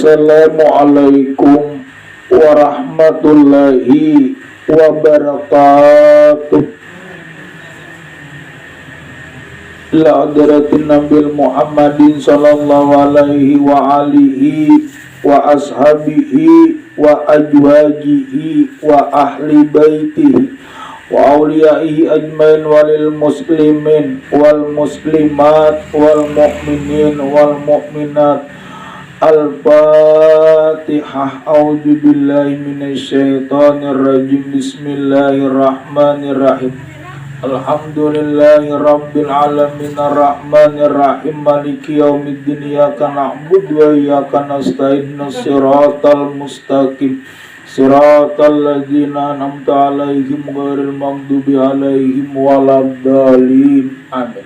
Assalamualaikum warahmatullahi wabarakatuh. La hadratin Nabil Muhammadin sallallahu alaihi wa alihi wa ashabihi wa ajwajihi wa ahli baitihi wa awliyaihi ajmain walil muslimin wal muslimat wal mu'minin wal mu'minat. Al-Fatihah. A'udzu billahi minasyaitonir rajim. Bismillahirrahmanirrahim. Alhamdulillahi rabbil alamin arrahmanir rahim maliki yaumiddin. Iyyaka na'budu wa iyyaka nasta'in. Shiratal mustaqim shiratal ladzina an'amta 'alaihim ghairil maghdubi 'alaihim waladdallin. Amin.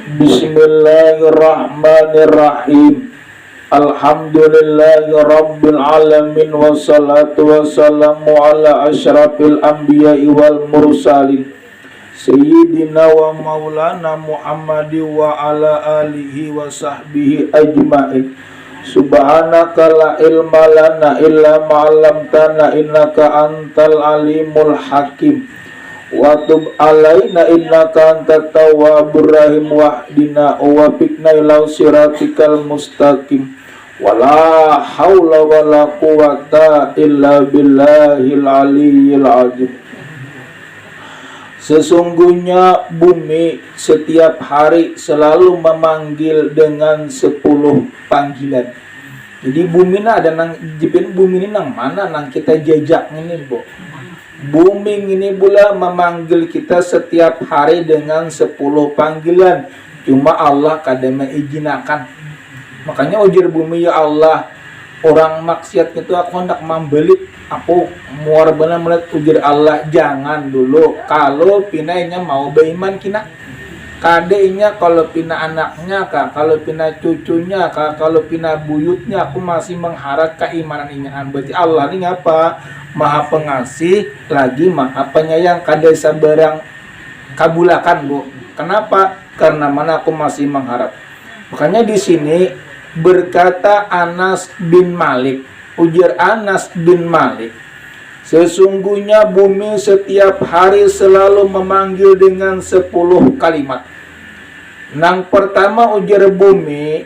Bismillahirrahmanirrahim. Alhamdulillahi rabbil alamin wassalatu wassalamu ala asyrafil anbiya'i wal mursalin sayyidina wa maulana Muhammadi wa ala alihi wa sahbihi ajma'in. Subhanaka la ilma lana illa ma'allamtana innaka antal alimul hakim. Wa tub alaina innaka antat tawwabur rahim wahdina wa fikna ila siratikal mustaqim. Wala haula wala quwata illa billahil aliyyil azim. Sesungguhnya bumi setiap hari selalu memanggil dengan 10 panggilan. Jadi bumi ada nang jepin bumi ini nang mana nang kita jajak ini, Bo. Bumi ini pula memanggil kita setiap hari dengan 10 panggilan. Cuma Allah kadang mengizinakan. Makanya ujar bumi, ya Allah, orang maksiat itu aku hendak membelit. Aku muar benar melihat ujar Allah, jangan dulu. Kalau pinainya mau beriman kina. Kadenya kalau pina anaknya kah, kalau pina cucunya kah, kalau pina buyutnya, aku masih mengharap keimanan ini. Berarti Allah ini apa? Maha pengasih lagi maha penyayang. Kada sabarang kabulakan, Bu. Kenapa? Karena mana aku masih mengharap. Makanya di sini berkata Anas bin Malik, ujar Anas bin Malik, sesungguhnya bumi setiap hari selalu memanggil dengan 10 kalimat. Nang pertama ujar bumi,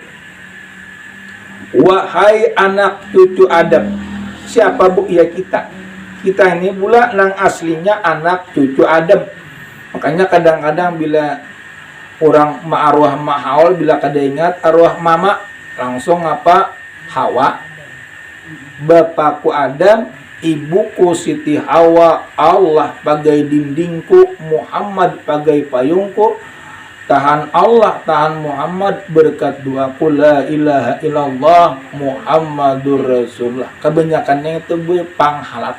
wahai anak cucu Adam. Siapa, Bu? Ya kita. Kita ini pula nang aslinya anak cucu Adam. Makanya kadang-kadang bila orang ma'arwah ma'haul, bila kada ingat arwah mama, langsung apa? Hawa. Bapakku Adam, ibuku Siti Hawa, Allah bagai dindingku, Muhammad bagai payungku. Tahan Allah, tahan Muhammad berkat doaku la ilaha illallah Muhammadur Rasulullah. Kebanyakannya itu Bu panghalat.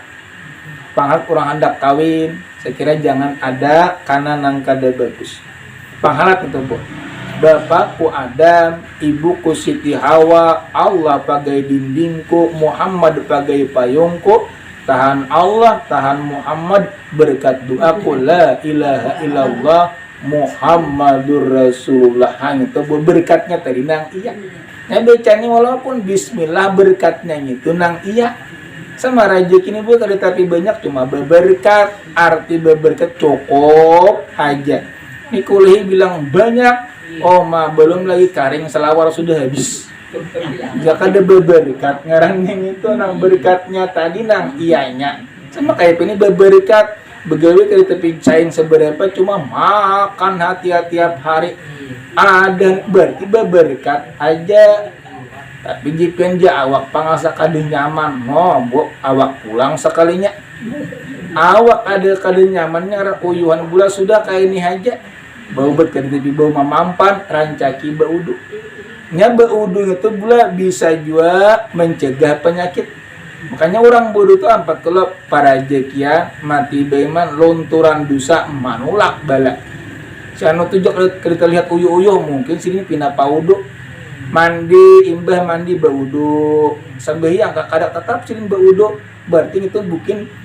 Panghalat orang hendak kawin, saya kira jangan ada karena nang kada bagus. Panghalat itu, Bu. Bapakku Adam, ibuku Siti Hawa, Allah bagai dindingku, Muhammad bagai payungku. Tahan Allah, tahan Muhammad berkat doaku la ilaha illallah Muhammadur Rasulullah. Hanya itu berkatnya tadi nang iya. Nah becani walaupun bismillah berkatnya itu nang iya. Sama rezeki ini Bu kada tapi banyak cuma berkat. Arti berkat cukup aja. Nikulihi bilang banyak. Oh ma belum lagi karing selawar sudah habis. Jika ada berkat ngarannya itu nang berkatnya tadi nang iyanya. Sama kayak ini berkat. Begawe kali tepi cain seberapa cuma makan hati-hati tiap hari. Ada berarti berkat aja. Tapi jipen ja awak pangasa kada nyaman. Bu, awak pulang sekalinya. Awak ada kada nyamannya rakuyuhan gula sudah kayak ini aja. Bau bet kan tapi bau mamampan rancaki baudu. Nya baudu itu gula bisa juga mencegah penyakit. Makanya orang bodoh itu empat kalau para jekian mati beiman lonturan dosa manulak bala. Si anu tuh kita lihat uyuh-uyuh mungkin sini pindah paudu mandi imbah mandi baudu sampai yang kadang tetap sini baudu berarti itu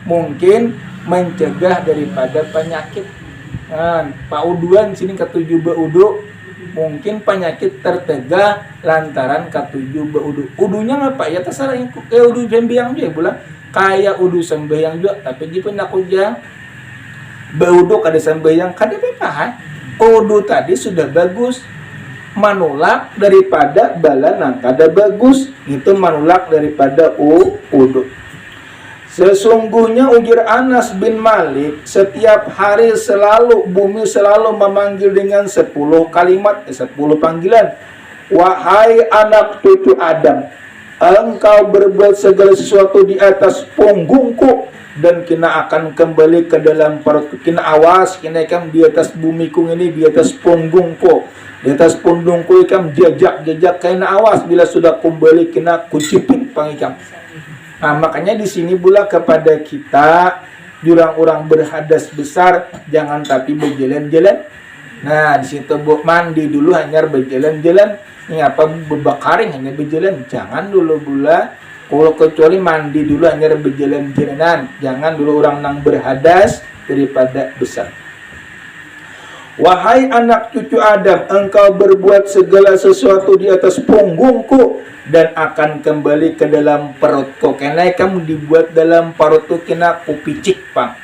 mungkin mencegah daripada penyakit. Pauduan sini ketujuh baudu mungkin penyakit tertegah lantaran katuju beudu. Udunya ngapa ya terserah udu sembahyang juga bulan kayak udu sembahyang juga tapi di pendak ujang beudu kada sembahyang kada apa udu tadi sudah bagus manulak daripada bala nang kada bagus itu manulak daripada udu. Sesungguhnya ujar Anas bin Malik, setiap hari selalu bumi selalu memanggil dengan 10 kalimat, 10 panggilan. Wahai anak cucu Adam, engkau berbuat segala sesuatu di atas punggungku dan kina akan kembali ke dalam perutku. Kina awas, kina ikam di atas bumiku ini, di atas punggungku. Di atas punggungku ikam jejak kina awas bila sudah kembali kina kucipit pangikam. Nah, makanya di sini pula kepada kita jurang orang berhadas besar jangan tapi berjalan-jalan. Nah, di situ bu mandi dulu hanya berjalan-jalan. Ini apa bebakaring hanya berjalan. Jangan dulu pula kalau kecuali mandi dulu hanya berjalan-jalanan. Jangan dulu orang nang berhadas daripada besar. Wahai anak cucu Adam, engkau berbuat segala sesuatu di atas punggungku dan akan kembali ke dalam perutku. Karena kamu dibuat dalam perutku kena kupicik pang.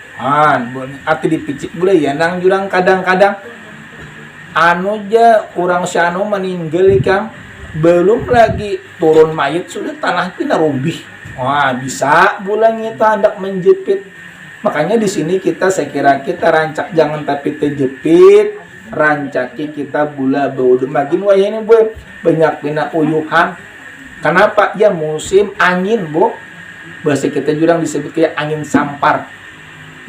Arti dipicik boleh ya nang jurang kadang-kadang anu ja orang syano meninggal ikam belum lagi turun mayat sudah tanah kena rubih. Wah, bisa bulan kita hendak menjepit. Makanya di sini kita saya kira kita rancak jangan tapi terjepit, rancaki kita bula baudu. Makin waya ini bu banyak bina uyuhan. Kenapa? Ya musim angin bu. Bahasa kita jurang disebut kayak angin sampar.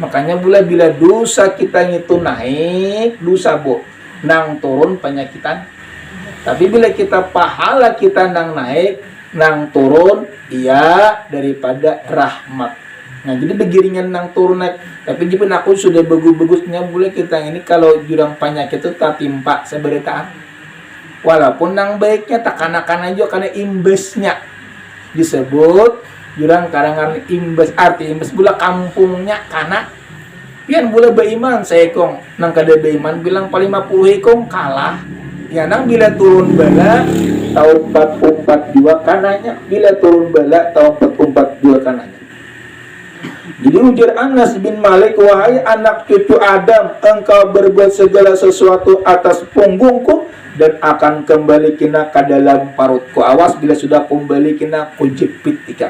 Makanya bula bila dosa kita itu naik, dosa bu, nang turun penyakitan. Tapi bila kita pahala kita nang naik, nang turun, iya daripada rahmat. Nah, jadi begiringan nang turun naik. Tapi jepun aku sudah bagus-bagusnya boleh kita ini kalau jurang penyakit itu tak timpa seberitaan. Walaupun nang baiknya tak kanak-kanak aja karena imbasnya disebut jurang karangan imbas arti imbas pula kampungnya karena pian boleh beriman saya kong nang kada beriman bilang paling 50 kong kalah. Ya nang bila turun bala tahun 442 kananya bila turun bala tahun 442 kananya. Jadi ujar Anas bin Malik, wahai anak cucu Adam, engkau berbuat segala sesuatu atas punggungku dan akan kembali kina ke dalam perutku. Awas bila sudah kembali kina kujepit tika.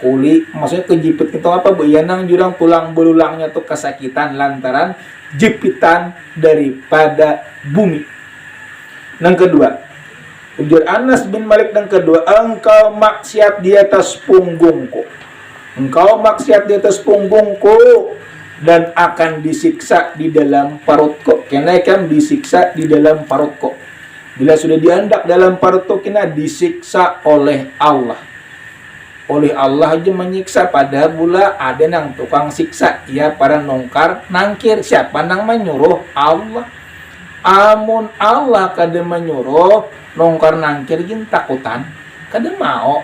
Kuli, maksudnya kejepit itu apa? Bu, ya nang jurang tulang belulangnya tuh kesakitan lantaran jepitan daripada bumi. Yang kedua, ujar Anas bin Malik yang kedua, engkau maksiat di atas punggungku. Engkau maksiat di atas punggungku dan akan disiksa di dalam perutku. Kena akan disiksa di dalam perutku. Bila sudah diandak dalam perutku, kena disiksa oleh Allah. Oleh Allah aja menyiksa pada bula ada nang tukang siksa. Ya para nongkar nangkir. Siapa nang menyuruh? Allah. Amun Allah kada menyuruh nongkar nangkir gin takutan. Kada mau.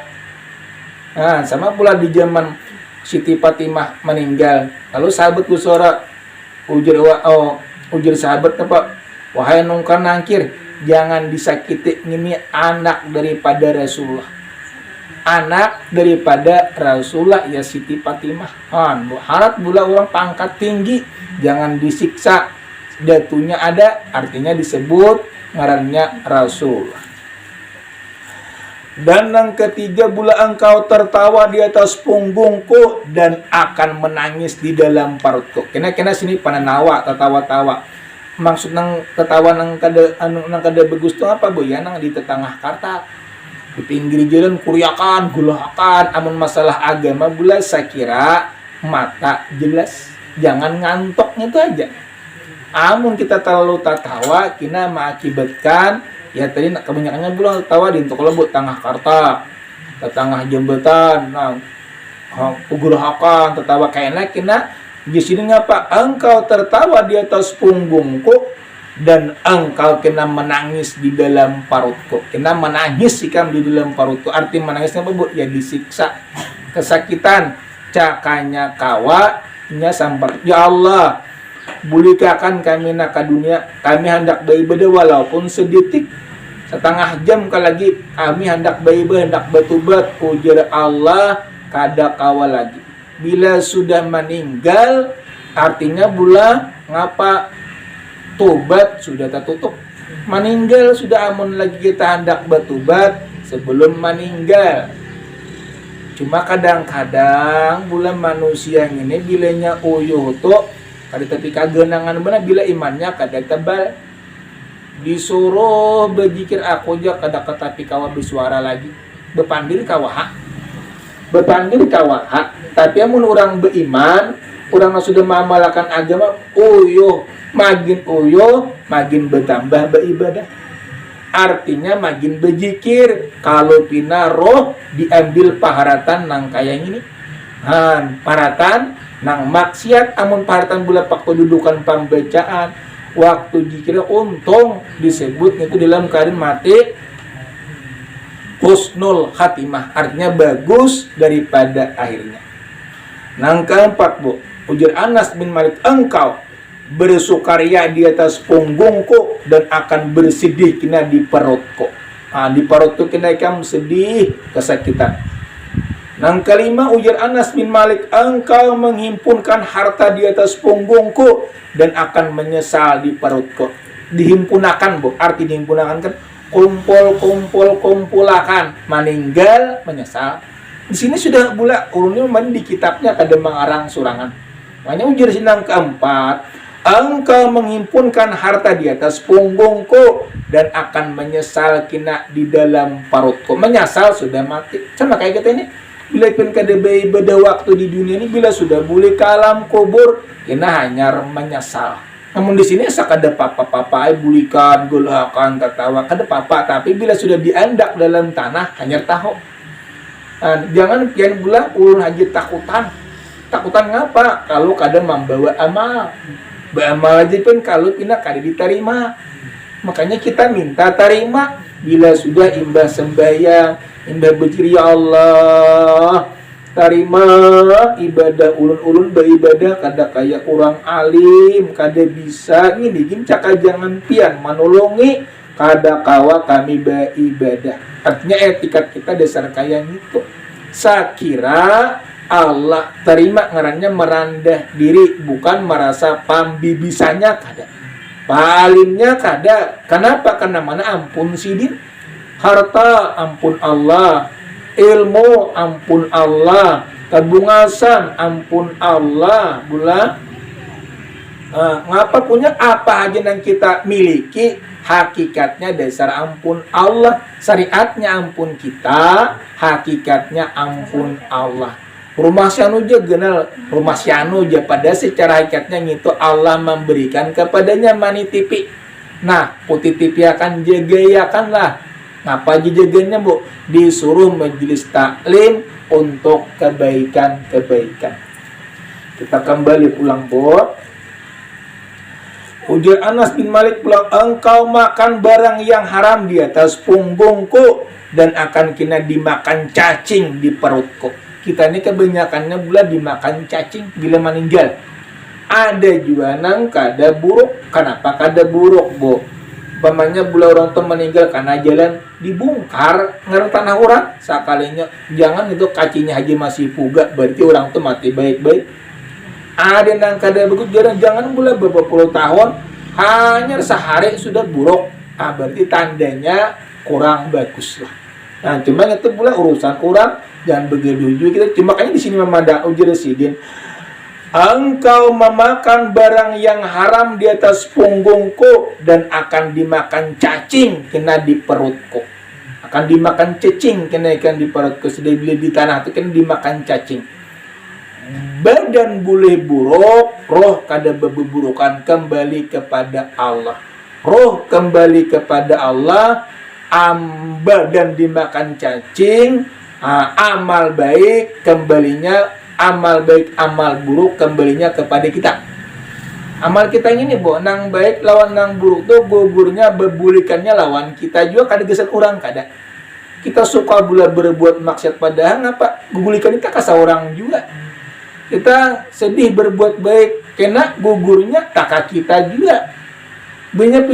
Nah, sama pula di zaman Siti Fatimah meninggal. Lalu sahabat busora ujar sahabat apa? Wahai nongkar nangkir, jangan disakiti ini anak daripada Rasulullah. Anak daripada Rasulullah ya Siti Fatimah. Harap pula orang pangkat tinggi, jangan disiksa. Datunya ada, artinya disebut ngarannya Rasulullah. Dan yang ketiga, bila engkau tertawa di atas punggungku dan akan menangis di dalam perutku. Kena sini pananawa tertawa-tawa. Maksud nang tertawa nang kada bagus tu apa bu? Ya nang di tetangah karta. Di pinggir jalan kuriakan, gulakan, amun masalah agama bula saya kira mata jelas. Jangan ngantok itu aja. Amun kita terlalu tertawa, kena mengakibatkan ya tadi kebanyakannya bulan tawa di untuk lembut tengah karta, tengah jembatan, ugurahakan, tertawa kayaknya kena di sini ngapa? Engkau tertawa di atas punggungku dan engkau kena menangis di dalam perutku. Kena menangis ikam di dalam perutku. Arti menangisnya apa bu? Ya disiksa, kesakitan, cakanya kawa, nya sampai ya Allah. bulikakan kami nak ke dunia, kami hendak beribadah walaupun sedetik, setengah jam lagi kami hendak beribadah, hendak bertobat. Ujar Allah, kada kawal lagi. Bila sudah meninggal, artinya bula ngapa tobat sudah tertutup. Meninggal sudah, amun lagi kita hendak bertobat sebelum meninggal. Cuma kadang-kadang bulan manusia ini bilanya uyuh tuh kada tapi kagenangan benar bila imannya kada tebal. Disuruh berzikir aku aja kada ketapi kawa bersuara lagi. Bepandir kawaha. Bepandir kawaha. Tapi amun orang beriman, orang yang sudah mengamalkan agama, uyuh, makin bertambah beribadah. Artinya makin berzikir. Kalau pina roh diambil paharatan nang kayang ini, paratan nang maksiat. Amun paharatan bula pak kedudukan pembacaan waktu zikir untung disebut itu dalam keadaan mati husnul khatimah, artinya bagus daripada akhirnya. Nang keempat bu, ujar Anas bin Malik, engkau bersukaria di atas punggungku dan akan bersedih kena di perutku. Di perutku kena kamu sedih kesakitan. Nang kelima, ujar Anas bin Malik, engkau menghimpunkan harta di atas punggungku dan akan menyesal di perutku. Dihimpunakan bu, arti dihimpunakan kan kumpulakan, meninggal menyesal. Di sini sudah pula urunnya di kitabnya kada mengarang surangan. Makanya ujar sinang keempat, engkau menghimpunkan harta di atas punggungku dan akan menyesal kina di dalam perutku. Menyesal sudah mati. Sama kayak kita ini. Bila pun kada beribadah waktu di dunia ini, bila sudah boleh ke alam kubur, kina hanya menyesal. Namun di sini asa kada papa-papa, bulikan, golakan, tertawa, kada papa. Tapi bila sudah diandak dalam tanah, hanya tahu. Jangan pian pula ulun haji takutan. Takutan ngapa? Kalau kada membawa amal. Beramal aja pun kalau tidak kada diterima. Makanya kita minta terima bila sudah imbah sembahyang, imbah berzikir, ya Allah, terima ibadah ulun-ulun beribadah kada kayak orang alim, kada bisa ini gim caka jangan pian menolongi kada kawa kami beribadah. Artinya etikat kita dasar kayak gitu. Saya kira Allah terima ngarannya merendah diri, bukan merasa pambibisanya kada. Palimnya kada. Kenapa? Karena mana ampun sidin. Harta ampun Allah. Ilmu ampun Allah. Tabungasan ampun Allah. Bula ngapa punya apa aja yang kita miliki, hakikatnya dasar ampun Allah. Syariatnya ampun kita, hakikatnya ampun Allah. Rumah sianu aja genal, rumah sianu aja pada secara hakikatnya gitu Allah memberikan kepadanya mani tipi. Nah, putih tipi akan jagayakanlah. Ngapa aja jaganya bu? Disuruh majelis taklim untuk kebaikan-kebaikan. Kita kembali pulang bu. Ujar Anas bin Malik pulang, engkau makan barang yang haram di atas punggungku dan akan kena dimakan cacing di perutku. Kita ini kebanyakannya pula dimakan cacing bila meninggal. Ada juga nang kada buruk. Kenapa kada buruk, bu? Pamannya bula orang tu meninggal karena jalan dibongkar ngarang tanah orang. Sekalinya jangan itu kacinya haji masih puga, berarti orang tu mati baik-baik. Ada nang kada bagus, jangan pula beberapa puluh tahun hanya sehari sudah buruk. Berarti tandanya kurang bagus lah. Nah, cuma itu pula urusan orang, jangan begitu kita. Cuma makanya di sini memada ujar sidin, engkau memakan barang yang haram di atas punggungku dan akan dimakan cacing kena di perutku. Akan dimakan cacing kena ikan di perutku. Sudah beli di tanah itu kena dimakan cacing. Badan boleh buruk, roh kada berburukan, kembali kepada Allah. Roh kembali kepada Allah. Badan dimakan cacing, amal baik kembalinya, amal baik amal buruk kembalinya kepada kita. Amal kita ini bu, nang baik lawan nang buruk tuh guburnya bebulikannya lawan kita juga kada gesan orang kada. Kita suka bula berbuat maksiat padahal ngapa gugulikan kita kasa orang juga. Kita sedih berbuat baik karena gugurnya kakak kita juga. Banyak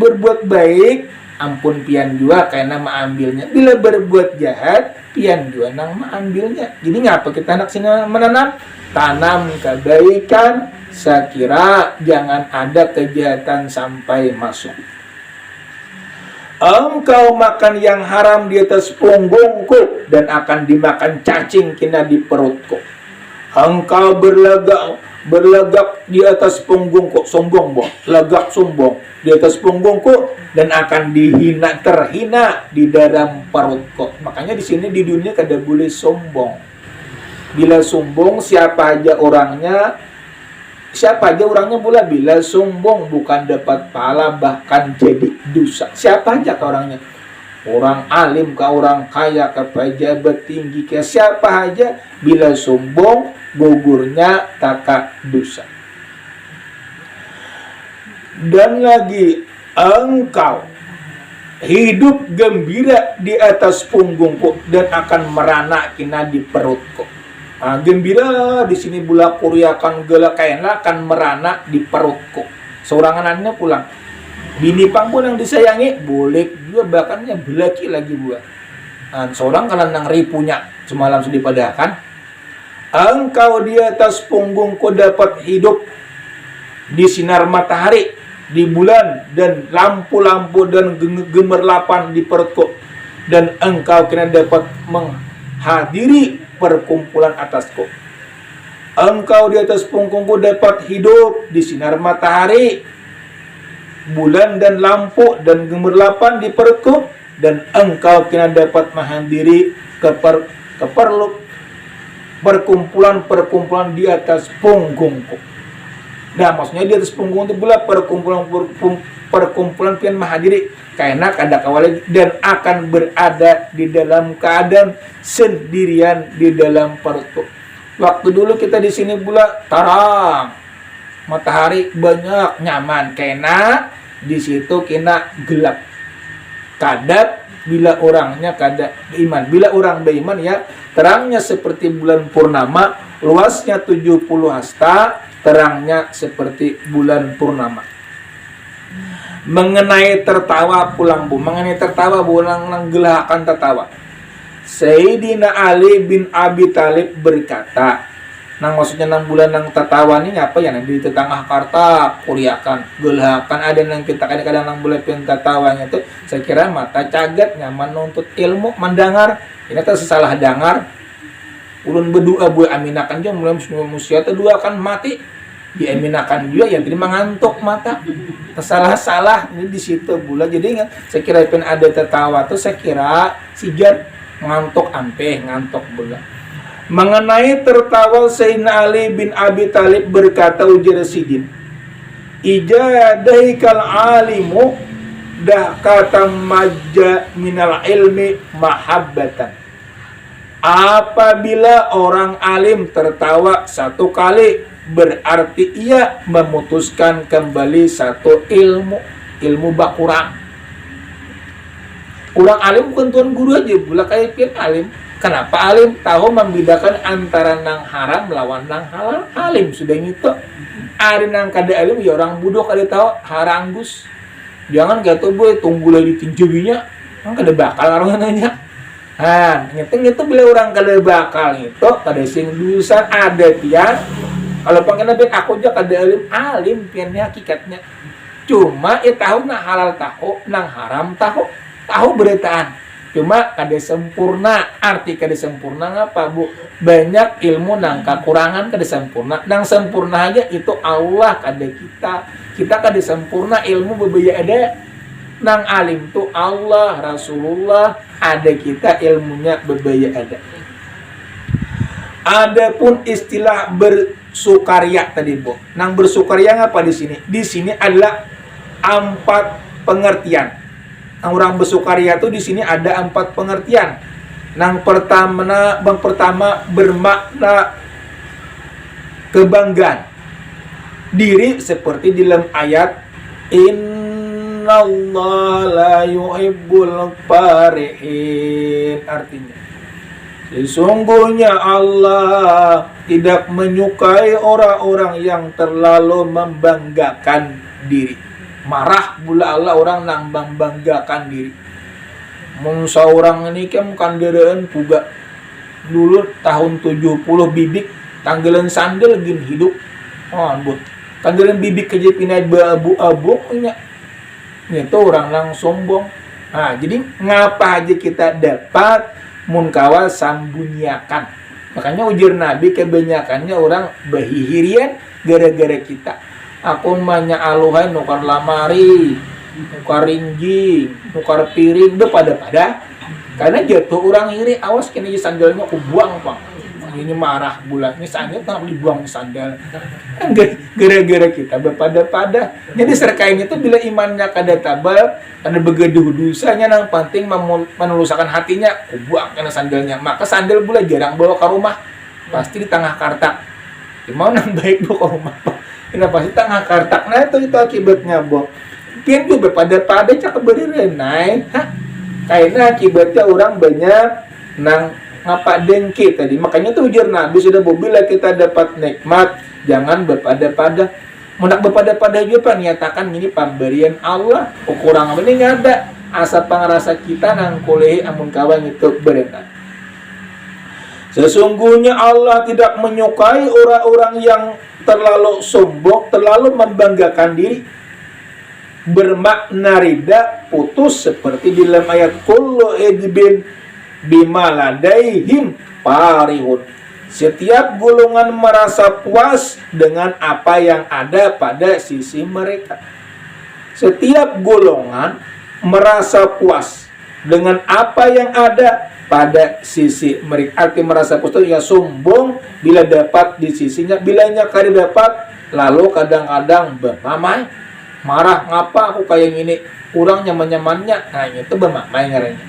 berbuat baik, ampun pian juga karena mengambilnya. Bila berbuat jahat, pian juga nang mengambilnya. Jadi ngapa kita nak sini menanam? Tanam kebaikan, sekira jangan ada kejahatan sampai masuk. Engkau makan yang haram di atas punggungku dan akan dimakan cacing kena di perutku. Engkau berlagak di atas punggungku, sombong boh, lagak sombong di atas punggungku dan akan terhina di dalam perutku. Makanya di sini di dunia kada boleh sombong. Bila sombong siapa aja orangnya pula bila sombong bukan dapat pahala bahkan jadi dosa. Siapa aja ke orangnya? Orang alim ke orang kaya ke pejabat tinggi ke siapa aja bila sombong gugurnya taka dosa. Dan lagi engkau hidup gembira di atas punggungku dan akan merana kina di perutku. Gembira di sini bula kuriakan gela kaina akan merana di perutku. Seoranganannya pulang. Bini pang pun yang disayangi boleh juga bahkannya belaki lagi buah. Seorang kalau nang ripunya semalam sudah padahkan. Engkau di atas punggungku dapat hidup di sinar matahari, di bulan dan lampu-lampu dan gemerlapan di perutku. Dan engkau kena dapat menghadiri perkumpulan atasku. Engkau di atas punggungku dapat hidup di sinar matahari, bulan dan lampu dan gemerlapan di perutku, dan engkau kena dapat menghadiri perkumpulan di atas punggungku. Nah, maksudnya di atas punggung itu pula perkumpulan pian menghadiri karena kada kawali dan akan berada di dalam keadaan sendirian di dalam perutku. Waktu dulu kita di sini pula tarang, matahari banyak nyaman karena di situ kena gelap. Kadat bila orangnya kada beriman. Bila orang beriman ya terangnya seperti bulan purnama, luasnya 70 hasta, terangnya seperti bulan purnama. Mengenai tertawa pulang bu, mengenai tertawa bulang gelakan tertawa. Sayyidina Ali bin Abi Thalib berkata, nang maksudnya nang bulan nang tertawa ni apa ya nang di tetangah karta kuriakan gelakan ada nang kita kadang-kadang nang bulan pin tertawanya tu saya kira mata cagat nyaman nuntut ilmu mendengar ini tak salah dengar ulun berdua bu aminakan jam mulai musia dua akan mati diaminakan juga yang jadi mengantuk mata salah ini di situ bulan jadi ingat saya kira pin ada tertawa tu saya kira sigat ngantuk ngantuk bulan. Mengenai tertawa Sayyidina Ali bin Abi Thalib berkata ujar Sidin, ijadaikal alimu dah kata majja minal ilmi mahabbatan. Apabila orang alim tertawa satu kali berarti ia memutuskan kembali satu ilmu bakurang. Orang alim bukan tuan guru aja, pula kayak pian alim. Kenapa alim tahu membedakan antara nang haram lawan nang halal? Alim sudah gitu. Ada nang kada alim ya orang bodoh kada tahu haranggus. Jangan kata boy tunggu lagi tinjubinya. Kan kada bakal orang nanya. Itu bila orang kada bakal itu kada sing dusan ada pian. Kalau pengen ben aku aja kada alim piannya hakikatnya. Cuma tahu nang halal tahu, nang haram tahu beritaan. Cuma kada sempurna, arti kada sempurna ngapa bu? Banyak ilmu nang kekurangan kada sempurna. Nang sempurna aja itu Allah kada kita kada sempurna ilmu bebaya ada. Nang alim tu Allah, Rasulullah, ada kita ilmunya bebaya ada. Adapun istilah bersukaria tadi bu. Nang bersukaria ngapa di sini? Di sini adalah 4 pengertian. Orang bersukaria itu di sini ada 4 pengertian. Yang pertama bermakna kebanggaan diri seperti di dalam ayat innallaha la yuhibbul farihin, artinya Sesungguhnya Allah tidak menyukai orang-orang yang terlalu membanggakan diri. Marah pula Allah orang yang membanggakan diri. Mun seorang ini kan kanderaan puga dulu tahun 70 bibik tanggalan sandal gin hidup. Oh, but kanderan bibik kerja pindah abu-abu nya. Itu orang lang sombong. Nah, jadi ngapa aja kita dapat mun kawa sambunyakan. Makanya ujar Nabi kebanyakannya orang bahihirian gara-gara kita. Aku banyak aluhan nukar lamari, nukar ringging, nukar piring, udah pada-pada. Karena jatuh orang iri, awas kini sandalnya aku buang, Bang. Ini marah bulan, ini sandal tak dibuang sandal. Gara-gara kita berpada-pada. Jadi serkain itu bila imannya kada tabal, kada begaduh dosanya nang penting menuluskan hatinya, aku buang karena sandalnya. Maka sandal pula jarang bawa ke rumah, pasti di tengah kartak. Gimana nang baik bawa ke rumah? Ini pasti tengah kartak. Nah itu akibatnya, Bang. Pian juga berpada-pada cakap berirenai. Karena akibatnya orang banyak nang ngapa dengki tadi. Makanya tuh ujar Nabi sudah bila kita dapat nikmat jangan berpada-pada. Munak berpada-pada juga nyatakan ini pemberian Allah. Kurang apa ini ada asa pangrasa kita nang kulehi amun kawan itu berenang. Sesungguhnya Allah tidak menyukai orang-orang yang terlalu sombong, terlalu membanggakan diri. Bermakna rida putus seperti di dalam ayat kullu ejbin bima ladaihim parihun. Setiap golongan merasa puas dengan apa yang ada pada sisi mereka. Setiap golongan merasa puas dengan apa yang ada pada sisi mereka. Arti merasa puas itu ya sombong bila dapat di sisinya, bilanya kada dapat lalu kadang-kadang bermamai, marah ngapa aku kayak gini, kurang nyaman-nyamannya. Nah itu bermamai ngaranya.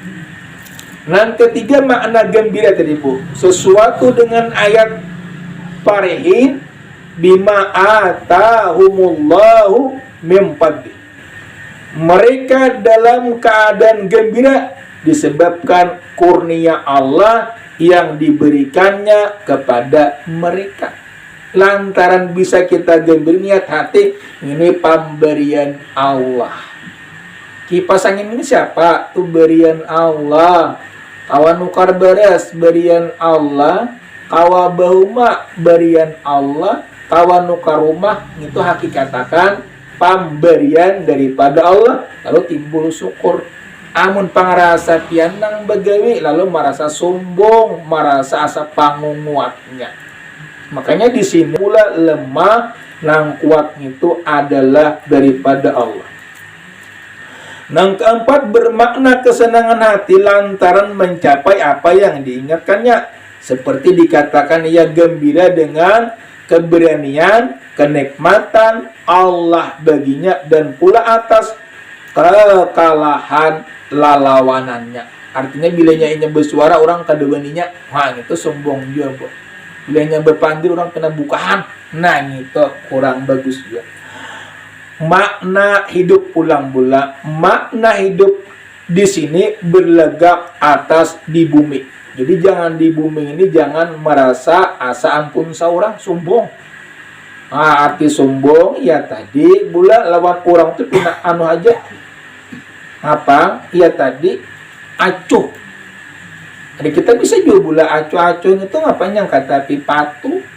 Nah, ketiga makna gembira tadi Bu, sesuatu dengan ayat farihin bima atahumullahu mim fadli. Mereka dalam keadaan gembira disebabkan kurnia Allah yang diberikannya kepada mereka. Lantaran bisa kita gembira niat hati, ini pemberian Allah. Kipas angin ini siapa? Itu berian Allah. Kawan nukar beres berian Allah, kawa bahuma berian Allah, kawan nukar rumah itu hakikatakan pemberian daripada Allah, lalu timbul syukur. Amun pangrasa pianang begawi lalu merasa sombong, merasa asa pangunguatnya. Makanya di sini pula lemah nang kuat itu adalah daripada Allah. Yang keempat bermakna kesenangan hati lantaran mencapai apa yang diingatkannya. Seperti dikatakan ia gembira dengan keberanian, kenikmatan Allah baginya dan pula atas kekalahan lalawanannya. Artinya bilanya inya bersuara orang kadewaninya, wah itu sombong juga. Bilanya berpandir orang kena bukaan, nah itu kurang bagus juga. Makna hidup pulang bola, makna hidup di sini berlegak atas di bumi. Jadi jangan di bumi ini jangan merasa asa ampun seorang sombong. Nah, arti sombong ya tadi bola lawan orang itu punya anu aja. Apa? Ya tadi acuh. Jadi kita bisa juga bola acuh-acuh itu ngapain yang kata pipatu.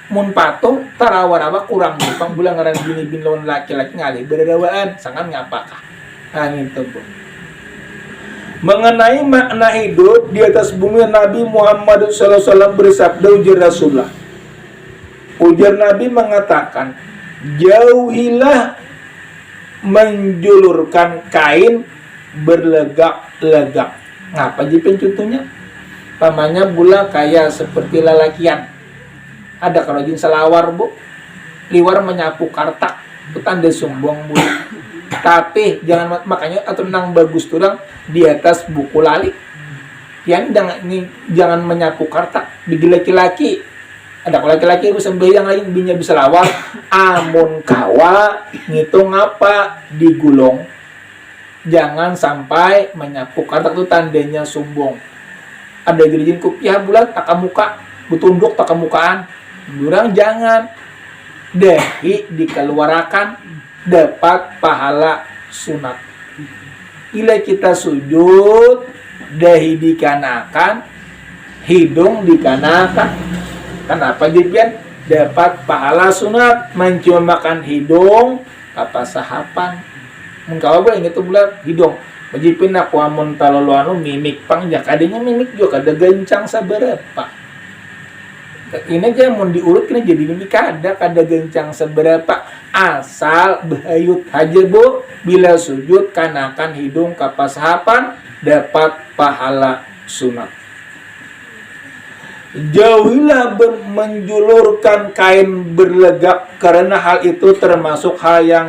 Mun patung tarawarawa kurang bupang bulan ngaran bini-bini lawan laki-laki ngalih berdawaan sangat ngapakah. Nah itu Bu. Mengenai makna hidup di atas bumi, Nabi Muhammad SAW bersabda ujar Rasulullah. Ujar Nabi mengatakan, jauhilah menjulurkan kain berlegak-legak. Ngapa jadi contohnya? Pamannya bula kayak seperti lalakian. Ada kalau jin selawar Bu, liwar menyapu kartak, itu tanda sombong Bu. Tapi jangan makanya atau nang bagus turang di atas buku lali. Jangan menyapu kartak. Bagi laki-laki, ada kalau laki-laki bisa yang lain binya bisa lawar. Amun kawa ngitung apa digulung. Jangan sampai menyapu kartak itu tandanya sombong. ada gerijin kupiah bulan tak muka betunduk tak mukaan durang jangan dahi dikeluarkan dapat pahala sunat. Ila kita sujud dahi dikanakan hidung dikanakan kenapa jipian dapat pahala sunat menciumakan hidung apa sahapan mengkawa boleh itu bulan hidung majipin aku amun taloluanu mimik pangjak adanya mimik juga kada gencang saberapa ini aja mau diurut kena jadi mimik kada gencang seberapa asal bahayut aja bu bila sujud kanakan hidung kapasahapan dapat pahala sunat. Jauhilah menjulurkan kain berlegap karena hal itu termasuk hal yang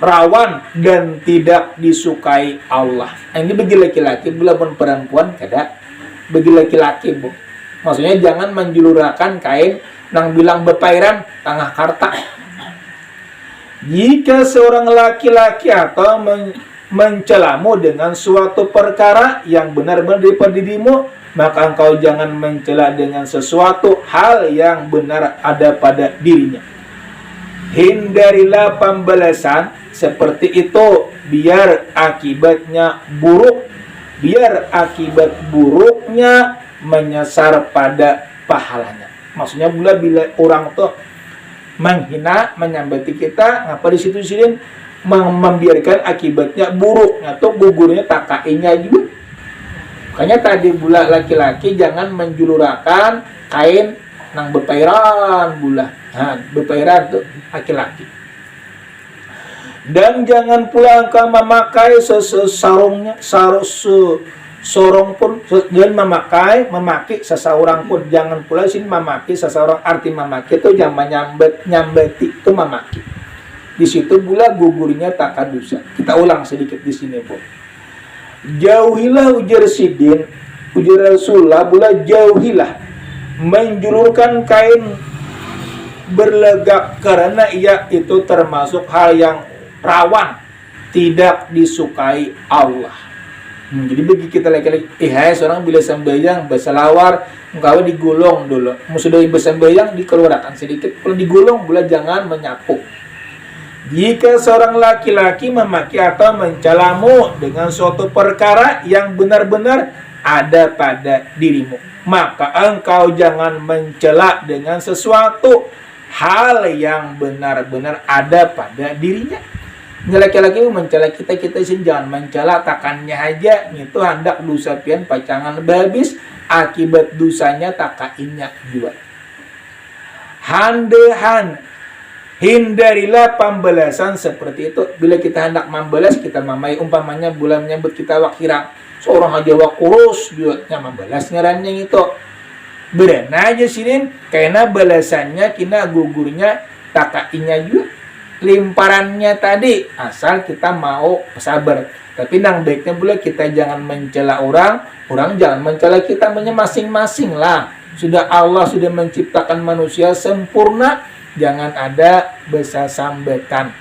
rawan dan tidak disukai Allah. Ini bagi laki-laki, belum perempuan kada bagi laki-laki bu. Maksudnya jangan menjulurkan kain nang bilang bepairan tengah karta. Jika seorang laki-laki atau mencelamu dengan suatu perkara yang benar-benar daripada dirimu, maka engkau jangan mencela dengan sesuatu hal yang benar ada pada dirinya. Hindarilah pembalasan seperti itu biar akibatnya buruk, biar akibat buruknya menyasar pada pahalanya. Maksudnya bila orang tuh menghina, menyambati kita, ngapa di situ sini membiarkan akibatnya buruk atau gugurnya takainya juga. Makanya tadi bula laki-laki jangan menjulurakan kain nang bepairan bula. Nah, bepairan tuh laki-laki. Dan jangan pula engkau memakai sarungnya, sorong pun jangan memaki seseorang pun jangan pula sini memaki seseorang arti memaki itu jangan nyambeti itu memaki. Di situ pula gugurnya tak dosa. Kita ulang sedikit di sini, Bu. Jauhilah ujar Sidin, ujar Rasulullah pula jauhilah menjulurkan kain berlegap karena ia itu termasuk hal yang rawan tidak disukai Allah. Jadi bagi kita laki-laki, hai seorang bila sembahyang berselawar, engkau digulung dulu. Sudah bersembahyang dikeluarkan sedikit, kalau digulung pula jangan menyapu. Jika seorang laki-laki memaki atau mencelamu dengan suatu perkara yang benar-benar ada pada dirimu, maka engkau jangan mencela dengan sesuatu hal yang benar-benar ada pada dirinya. Laki-laki mencela kita sih jangan mencela takannya aja, itu hendak dosa pian pacangan babis, akibat dosanya takainnya juga. Handehan hindarilah pembalasan seperti itu. Bila kita hendak membalas, kita mamai umpamanya bulan menyambut kita wakira seorang aja wakurus juga membalas ngarannya itu berana aja sini karena balasannya kina gugurnya takainya juga limparannya tadi asal kita mau sabar. Tapi nang baiknya pula kita jangan mencela orang jangan mencela kita masing-masing lah. Sudah Allah sudah menciptakan manusia sempurna, jangan ada besar sambatan.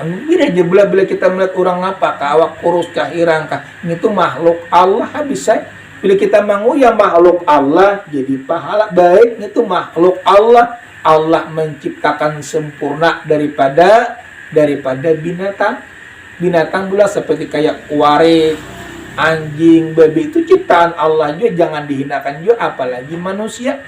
Bila aja bila kita melihat orang apa, kawak kurus kah irang kah, itu makhluk Allah bisa. Bila kita mangu ya makhluk Allah jadi pahala baik, itu makhluk Allah. Allah menciptakan sempurna daripada binatang. Binatang pula seperti kayak warik, anjing, babi itu ciptaan Allah juga, jangan dihinakan juga apalagi manusia.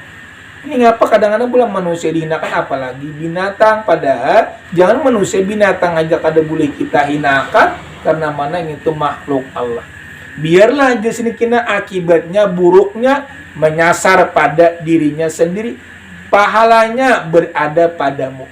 Ini ngapa kadang-kadang pula manusia dihinakan apalagi binatang, padahal jangan manusia binatang aja kada boleh kita hinakan karena mana itu makhluk Allah. Biarlah aja sini kena akibatnya buruknya menyasar pada dirinya sendiri. Pahalanya berada padamu.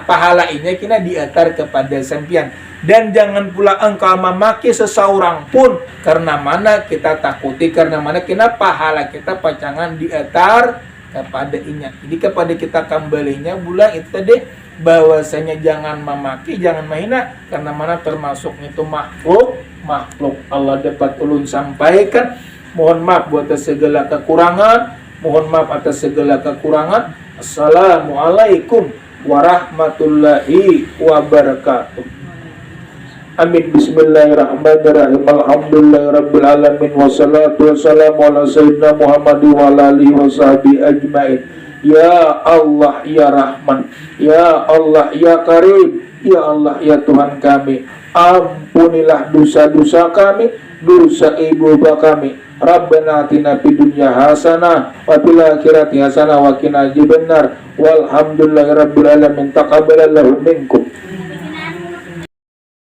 Pahala ini kena diatar kepada sempian. Dan jangan pula engkau memaki seseorang pun karena mana kita takuti, karena mana kena pahala kita pacangan diatar kepada inya. Jadi kepada kita kembalinya bulan itu tadi bahwasanya jangan memaki, jangan menghina karena mana termasuk itu makhluk Allah dapat ulun sampaikan. Mohon maaf buat segala kekurangan. Mohon maaf atas segala kekurangan. Assalamualaikum warahmatullahi wabarakatuh. Amin. Bismillahirrahmanirrahim. Alhamdulillahirabbil alamin wassalatu wassalamu ala sayyidina Muhammad wa ala alihi washabihi ajmain. Ya Allah ya Rahman, ya Allah ya Karim, ya Allah ya Tuhan kami, ampunilah dosa-dosa kami, dosa ibu bapak kami. Rabbana atina fid dunya hasanah wa fil akhirati hasanah wa qina adzabannar. Walhamdulillahirabbil alamin. Taqabbalallahu minkum.